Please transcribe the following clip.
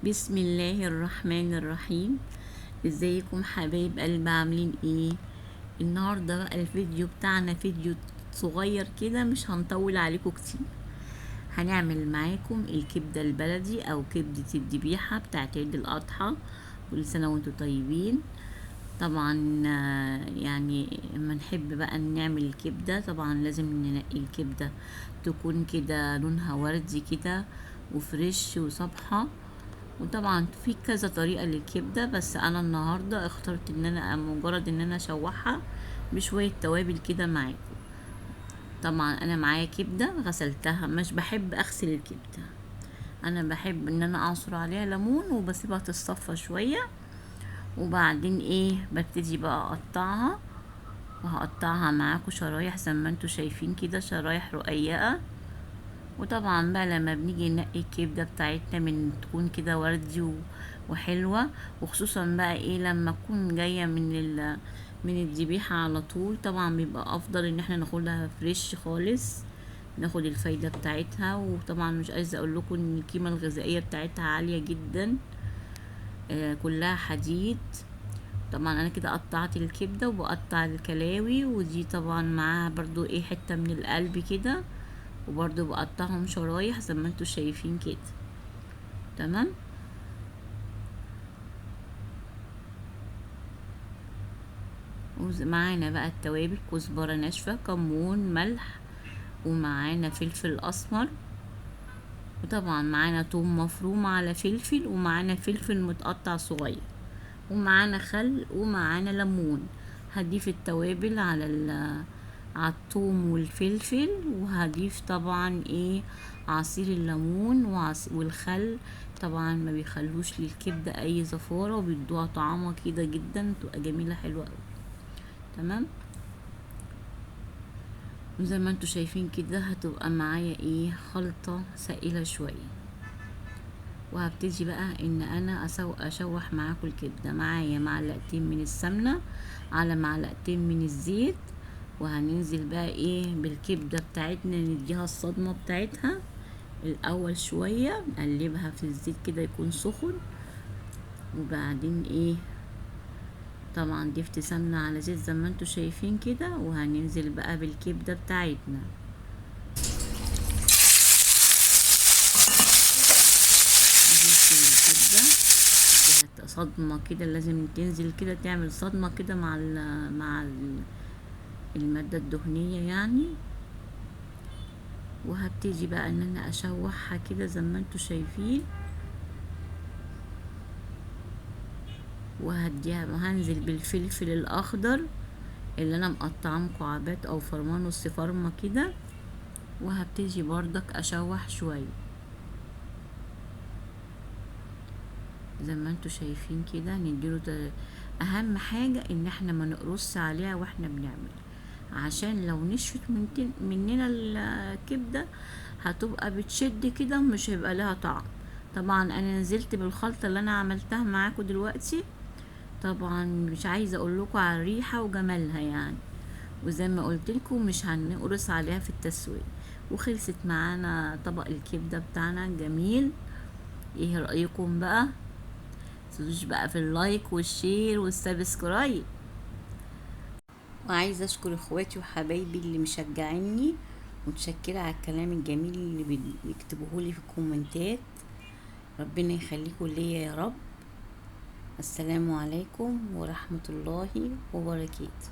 بسم الله الرحمن الرحيم. ازيكم حبايب قلب، عاملين ايه؟ النهارده بقى الفيديو بتاعنا فيديو صغير كده، مش هنطول عليكم كتير. هنعمل معاكم الكبده البلدي او كبده الذبيحه بتاعت عيد الاضحى. كل سنه وانتم طيبين. طبعا يعني اما نحب بقى نعمل الكبده طبعا لازم ننقي الكبده تكون كده لونها وردي كده وفريش وصبحه. وطبعا في كذا طريقة للكبدة، بس انا النهاردة اخترت ان انا مجرد ان انا اشوحها بشوية توابل كده معاكم. طبعا انا معايا كبدة غسلتها، مش بحب اغسل الكبدة، انا بحب ان انا اعصر عليها ليمون وبسيبها تتصفى شوية. وبعدين ببتدي بقى اقطعها، وهقطعها معاكم شرايح زي ما انتوا شايفين كده، شرايح رقيقة. وطبعا بقى لما بنيجي ننقي الكبدة بتاعتنا من تكون كده وردي وحلوة، وخصوصا بقى لما تكون جاية من الذبيحة على طول، طبعا بيبقى افضل ان احنا ناخدها فريش خالص، ناخد الفايدة بتاعتها. وطبعا مش عايزة اقول لكم ان القيمة الغذائية بتاعتها عالية جدا، كلها حديد. طبعا انا كده قطعت الكبدة وبقطع الكلاوي، ودي طبعا معاها برضو حتة من القلب كده، وبرضو بقطعهم شرايح زي ما انتوا شايفين كده. تمام. معانا بقى التوابل: كزبرة ناشفة، كمون، ملح، ومعانا فلفل اسمر، وطبعا معانا توم مفروم على فلفل، ومعانا فلفل متقطع صغير، ومعانا خل، ومعانا ليمون. هضيف التوابل على الثوم والفلفل، وهضيف طبعا عصير الليمون والخل. طبعا ما بيخلوش للكبده اي زفاره، وبيدوها طعمها كده جدا، تبقى جميله حلوه قوي. تمام. وزي ما انتوا شايفين كده هتبقى معايا خلطه سائله شويه. وهبتدي بقى ان انا اشوح معاكم الكبده. معايا معلقتين من السمنه على معلقتين من الزيت، وهننزل بقى بالكبده بتاعتنا، نديها الصدمه بتاعتها الاول شويه، نقلبها في الزيت كده يكون سخن. وبعدين طبعا ضفت سمنه على زيت زي ما انتوا شايفين كده، وهننزل بقى بالكبده بتاعتنا. صدمة كده لازم تنزل كده، تعمل صدمة كده مع المادة الدهنية يعني. وهبتدي بقى ان انا اشوحها كده زي ما انتوا شايفين، وهنزل بالفلفل الاخضر اللي انا مقطعاه مكعبات او فرمان نص فرمة كده، وهبتدي بردك اشوح شوية زي ما انتوا شايفين كده. نديله اهم حاجة ان احنا ما نقرص عليها واحنا بنعمل، عشان لو نشفت مننا الكبدة هتبقى بتشد كده ومش هيبقى لها طعم. طبعا انا نزلت بالخلطة اللي انا عملتها معاكم دلوقتي، طبعا مش عايزة اقول لكم على الريحة وجمالها يعني. وزي ما قلت لكم مش هنقرص عليها في التسوية. وخلصت معانا طبق الكبدة بتاعنا جميل. ايه رأيكم بقى؟ متنسوش بقى في اللايك والشير والسبسكرايب. وعايزة اشكر اخواتي وحبايبي اللي مشجعيني، متشكرة على الكلام الجميل اللي بيكتبوهولي في الكومنتات. ربنا يخليكم ليا يا رب. السلام عليكم ورحمة الله وبركاته.